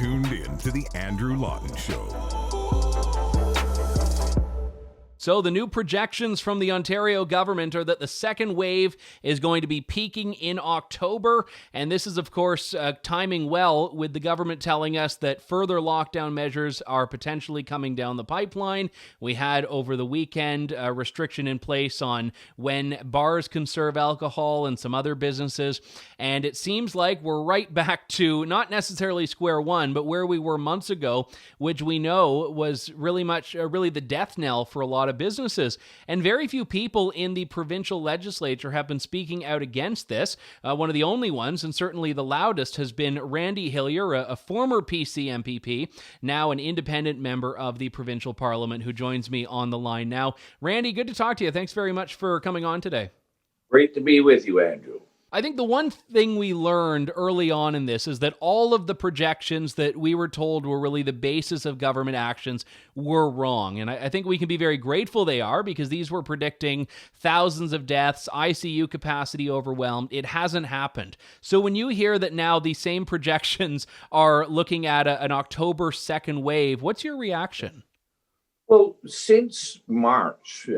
tuned in to the Andrew Lawton Show. So the new projections from the Ontario government are that the second wave is going to be peaking in October. And this is, of course, timing well with the government telling us that further lockdown measures are potentially coming down the pipeline. We had over the weekend a restriction in place on when bars can serve alcohol and some other businesses. And it seems like we're right back to not necessarily square one, but where we were months ago, which we know was really the death knell for a lot of businesses. And very few people in the provincial legislature have been speaking out against this. One of the only ones, and certainly the loudest, has been Randy Hillier, a former PC MPP, now an independent member of the provincial parliament, who joins me on the line now. Randy, good to talk to you. Thanks very much for coming on today. Great to be with you, Andrew. I think the one thing we learned early on in this is that all of the projections that we were told were really the basis of government actions were wrong. And I think we can be very grateful they are, because these were predicting thousands of deaths, ICU capacity overwhelmed. It hasn't happened. So when you hear that now the same projections are looking at an October second wave, what's your reaction? Well, since March,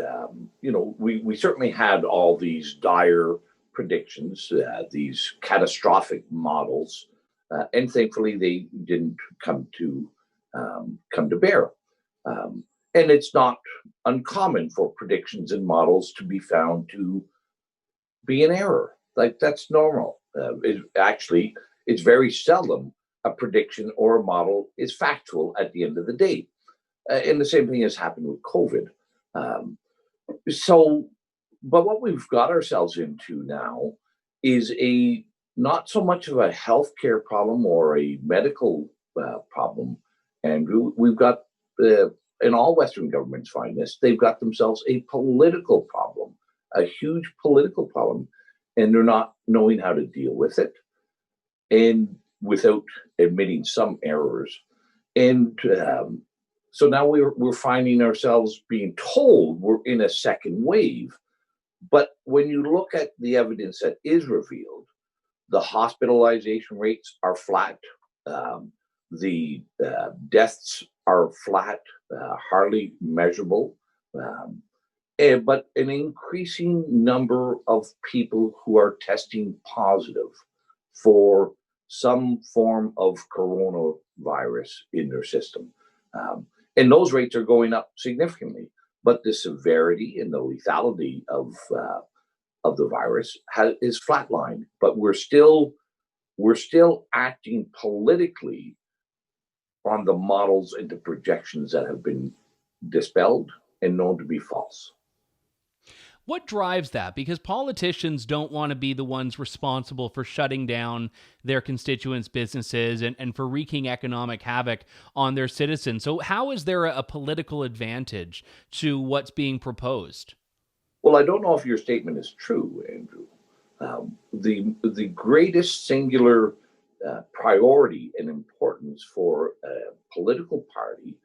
we certainly had all these dire predictions, these catastrophic models, and thankfully they didn't come to bear. And it's not uncommon for predictions and models to be found to be in error. Like, that's normal. It's very seldom a prediction or a model is factual at the end of the day. And the same thing has happened with COVID. But what we've got ourselves into now is not so much of a healthcare problem or a medical problem, Andrew. We've got, and all Western governments find this, they've got themselves a political problem, a huge political problem, and they're not knowing how to deal with it, and without admitting some errors. And so now we're finding ourselves being told we're in a second wave. But when you look at the evidence that is revealed, the hospitalization rates are flat. The deaths are flat, hardly measurable. But an increasing number of people who are testing positive for some form of coronavirus in their system. And those rates are going up significantly. But the severity and the lethality of the virus is flatlined. But we're still acting politically on the models and the projections that have been dispelled and known to be false. What drives that? Because politicians don't want to be the ones responsible for shutting down their constituents' businesses and for wreaking economic havoc on their citizens. So how is there a political advantage to what's being proposed? Well, I don't know if your statement is true, Andrew. The greatest singular priority and importance for a political party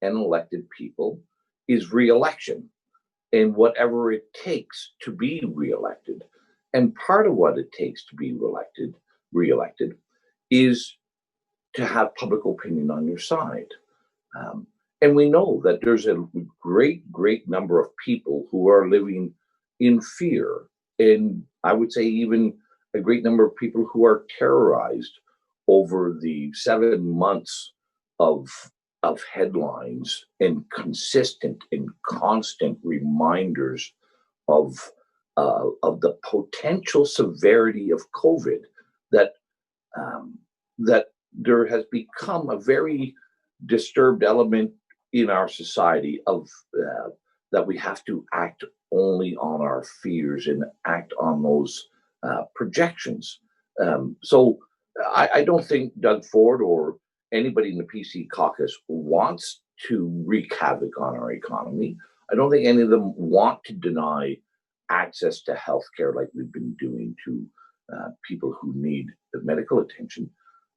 and elected people is re-election, and whatever it takes to be reelected. And part of what it takes to be reelected is to have public opinion on your side. And we know that there's a great number of people who are living in fear. And I would say even a great number of people who are terrorized over the 7 months of headlines and consistent and constant reminders of the potential severity of COVID, that there has become a very disturbed element in our society of that we have to act only on our fears and act on those projections. So I don't think Doug Ford or anybody in the PC caucus wants to wreak havoc on our economy. I don't think any of them want to deny access to healthcare like we've been doing to people who need the medical attention.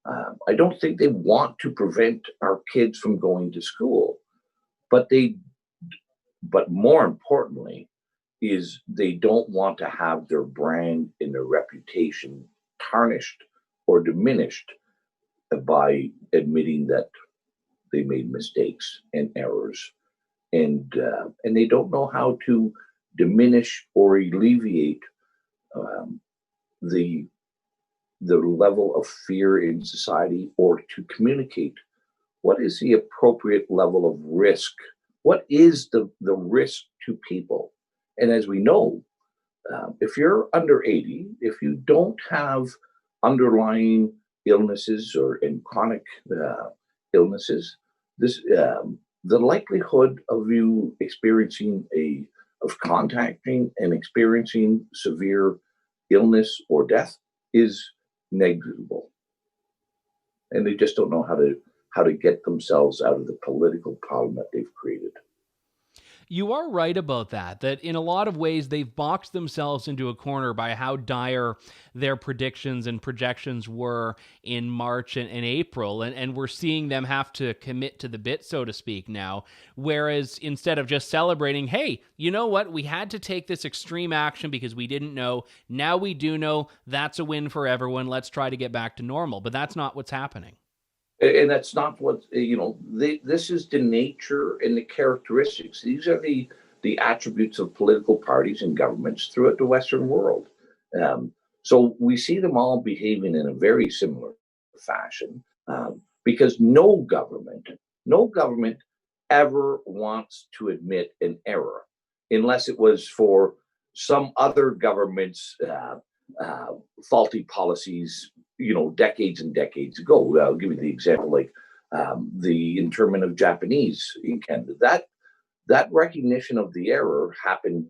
I don't think they want to prevent our kids from going to school, but more importantly is they don't want to have their brand and their reputation tarnished or diminished by admitting that they made mistakes and errors, and they don't know how to diminish or alleviate um, the level of fear in society, or to communicate what is the appropriate level of risk. What is the risk to people? And as we know, if you're under 80, if you don't have underlying illnesses or in chronic illnesses, this the likelihood of you experiencing of contacting and experiencing severe illness or death is negligible. And they just don't know how to get themselves out of the political problem that they've created. You are right about that in a lot of ways they've boxed themselves into a corner by how dire their predictions and projections were in March and April. And we're seeing them have to commit to the bit, so to speak, now. Whereas instead of just celebrating, hey, you know what? We had to take this extreme action because we didn't know. Now we do know. That's a win for everyone. Let's try to get back to normal. But that's not what's happening. And that's not what, this is the nature and the characteristics. These are the attributes of political parties and governments throughout the Western world. So we see them all behaving in a very similar fashion, because no government ever wants to admit an error unless it was for some other government's faulty policies, decades and decades ago. I'll give you the example, like the internment of Japanese in Canada. That recognition of the error happened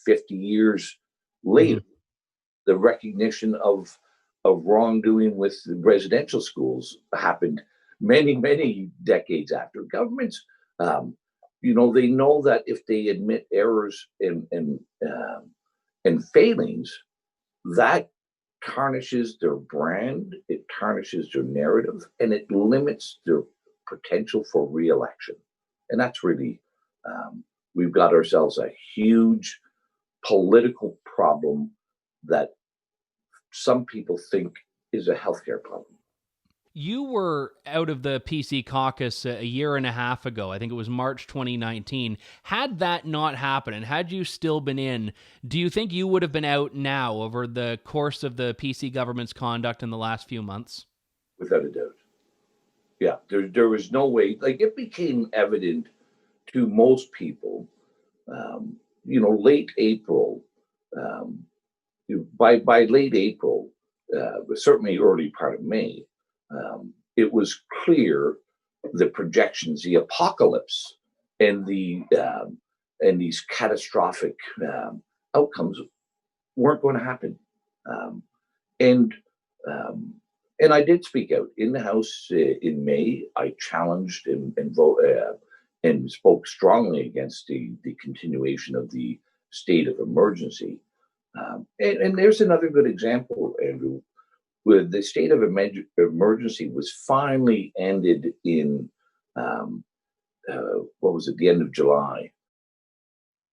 50 years later. Mm-hmm. The recognition of wrongdoing with residential schools happened many decades after. Governments, they know that if they admit errors and failings, that tarnishes their brand, it tarnishes their narrative, and it limits their potential for re-election. And that's really, we've got ourselves a huge political problem that some people think is a healthcare problem. You were out of the PC caucus a year and a half ago. I think it was March 2019. Had that not happened, and had you still been in, do you think you would have been out now over the course of the PC government's conduct in the last few months? Without a doubt. Yeah, there was no way. Like, it became evident to most people, late April, by late April, certainly early part of May, it was clear the projections, the apocalypse, and these catastrophic outcomes weren't going to happen. And I did speak out in the House in May. I challenged and spoke strongly against the continuation of the state of emergency. And there's another good example, Andrew. With the state of emergency was finally ended in, the end of July.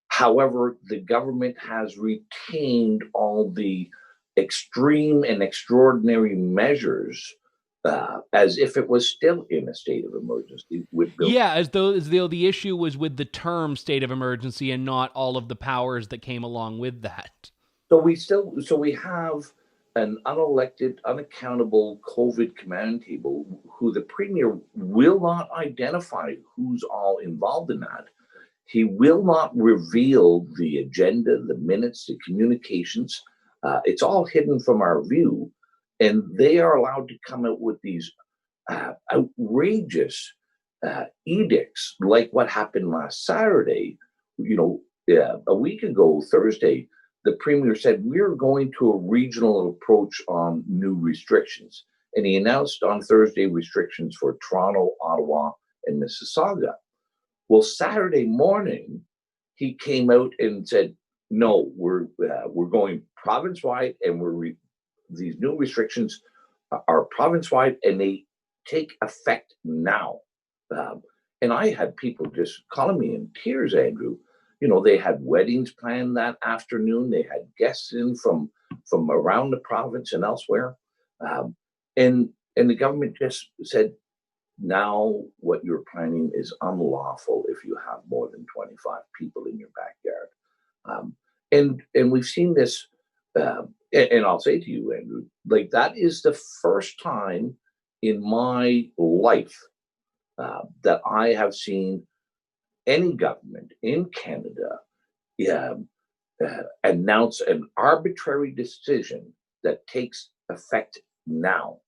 However, the government has retained all the extreme and extraordinary measures as if it was still in a state of emergency. As though the issue was with the term state of emergency and not all of the powers that came along with that. So we have an unelected, unaccountable COVID command table who the premier will not identify who's all involved in that. He will not reveal the agenda, the minutes, the communications. It's all hidden from our view. And they are allowed to come out with these outrageous edicts, like what happened last Saturday. A week ago, Thursday, the premier said, we're going to a regional approach on new restrictions. And he announced on Thursday restrictions for Toronto, Ottawa, and Mississauga. Well, Saturday morning, he came out and said, no, we're going province-wide, and these new restrictions are province-wide, and they take effect now. And I had people just calling me in tears, Andrew. They had weddings planned that afternoon. They had guests in from around the province and elsewhere. And And the government just said, now what you're planning is unlawful if you have more than 25 people in your backyard. Um, and we've seen this, and I'll say to you, Andrew, like that is the first time in my life that I have seen any government in Canada yeah, announce an arbitrary decision that takes effect now.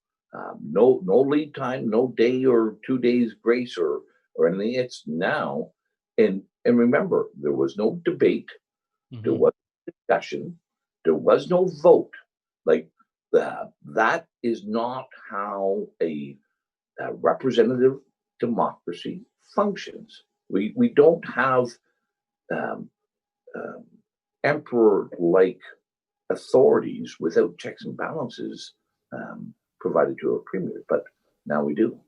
No lead time, no day or 2 days grace or anything. It's now, and remember, there was no debate, there Hmm. was no discussion, there was no vote. Like that is not how a representative democracy functions. We don't have um, um, emperor-like authorities without checks and balances provided to a premier, but now we do.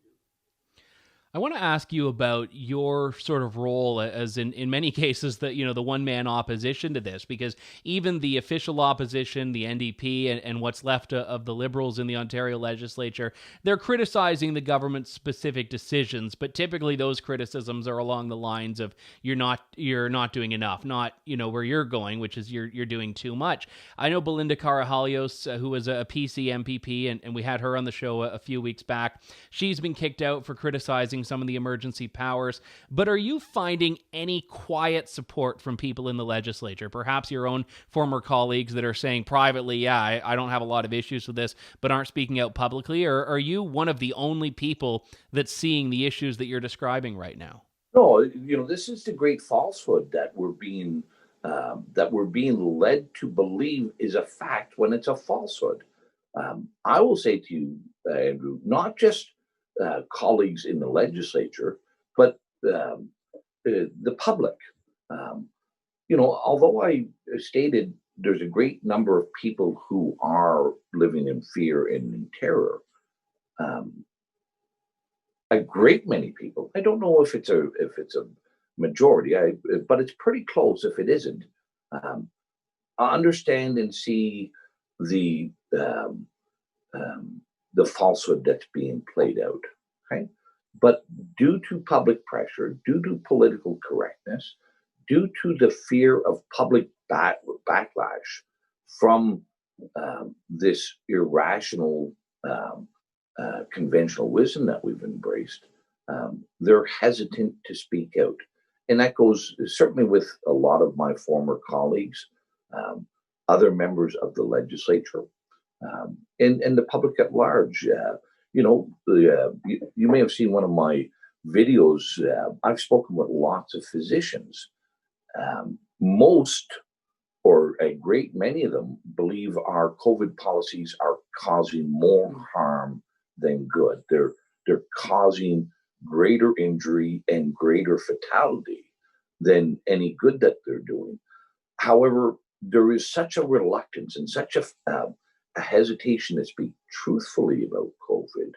I want to ask you about your sort of role as in many cases that, the one man opposition to this, because even the official opposition, the NDP and what's left of the Liberals in the Ontario legislature, they're criticizing the government's specific decisions, but typically those criticisms are along the lines of you're not doing enough, not, where you're going, which is you're doing too much. I know Belinda Carajalios, who was a PC MPP, and we had her on the show a few weeks back. She's been kicked out for criticizing some of the emergency powers. But are you finding any quiet support from people in the legislature, perhaps your own former colleagues that are saying privately, yeah, I don't have a lot of issues with this, but aren't speaking out publicly? Or are you one of the only people that's seeing the issues that you're describing right now? No, this is the great falsehood that we're being led to believe is a fact when it's a falsehood. I will say to you, Andrew, not just colleagues in the legislature, but the public. Um, although I stated there's a great number of people who are living in fear and in terror, um, a great many people. I don't know if it's a majority, but it's pretty close if it isn't. Um, understand and see the um, the falsehood that's being played out. Okay, but due to public pressure, due to political correctness, due to the fear of public backlash from this irrational um, conventional wisdom that we've embraced, they're hesitant to speak out. And that goes certainly with a lot of my former colleagues, um, other members of the legislature, and the public at large. You may have seen one of my videos. I've spoken with lots of physicians. Most or a great many of them believe our COVID policies are causing more harm than good. They're causing greater injury and greater fatality than any good that they're doing. However, there is such a reluctance and such a hesitation to speak truthfully about COVID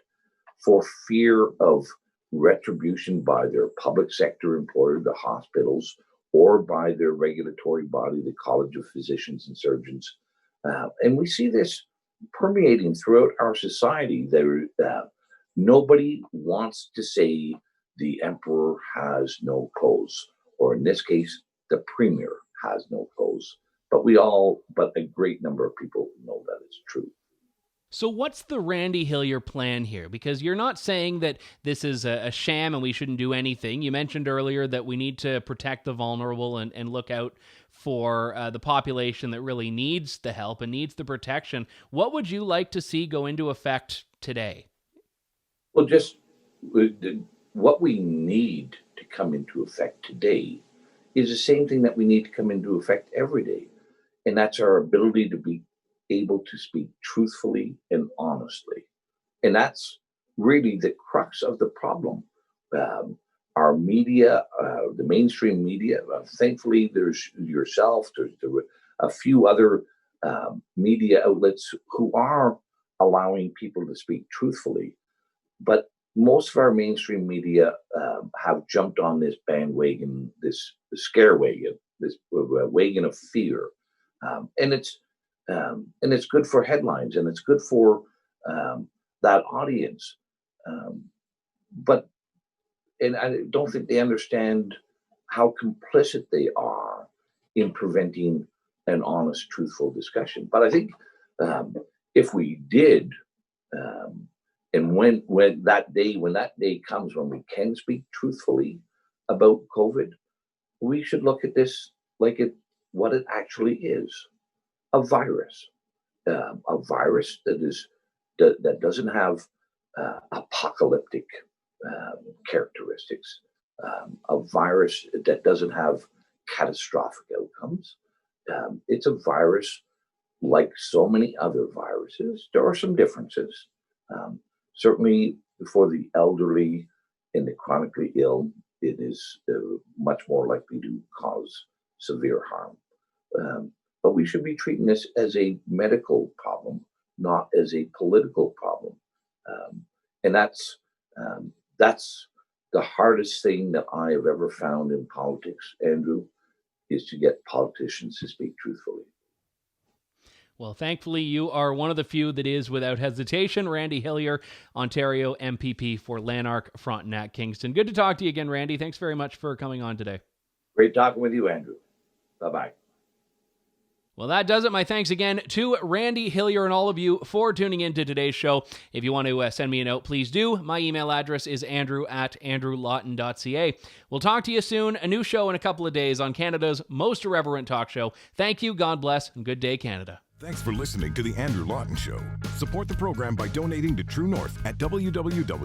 for fear of retribution by their public sector employer, the hospitals, or by their regulatory body, the College of Physicians and Surgeons. And we see this permeating throughout our society. Nobody wants to say the emperor has no clothes, or in this case, the premier has no clothes. But a great number of people know that it's true. So what's the Randy Hillier plan here? Because you're not saying that this is a sham and we shouldn't do anything. You mentioned earlier that we need to protect the vulnerable and look out for the population that really needs the help and needs the protection. What would you like to see go into effect today? Well, just what we need to come into effect today is the same thing that we need to come into effect every day. And that's our ability to be able to speak truthfully and honestly. And that's really the crux of the problem. Our media, the mainstream media, thankfully, there's yourself, there's a few other media outlets who are allowing people to speak truthfully. But most of our mainstream media have jumped on this bandwagon, this scare wagon, this wagon of fear, and it's good for headlines, and it's good for um, that audience. But I don't think they understand how complicit they are in preventing an honest, truthful discussion. But I think if we did, and when that day comes when we can speak truthfully about COVID, we should look at this like what it actually is: a virus that doesn't have apocalyptic characteristics, a virus that doesn't have catastrophic outcomes. It's a virus like so many other viruses. There are some differences. Certainly for the elderly and the chronically ill, it is much more likely to cause severe harm. But we should be treating this as a medical problem, not as a political problem. And that's the hardest thing that I have ever found in politics, Andrew, is to get politicians to speak truthfully. Well, thankfully, you are one of the few that is without hesitation. Randy Hillier, Ontario MPP for Lanark, Frontenac, Kingston. Good to talk to you again, Randy. Thanks very much for coming on today. Great talking with you, Andrew. Bye-bye. Well, that does it. My thanks again to Randy Hillier and all of you for tuning in to today's show. If you want to send me a note, please do. My email address is andrew@andrewlawton.ca. We'll talk to you soon. A new show in a couple of days on Canada's most irreverent talk show. Thank you, God bless, and good day, Canada. Thanks for listening to The Andrew Lawton Show. Support the program by donating to True North at www.tnc.news.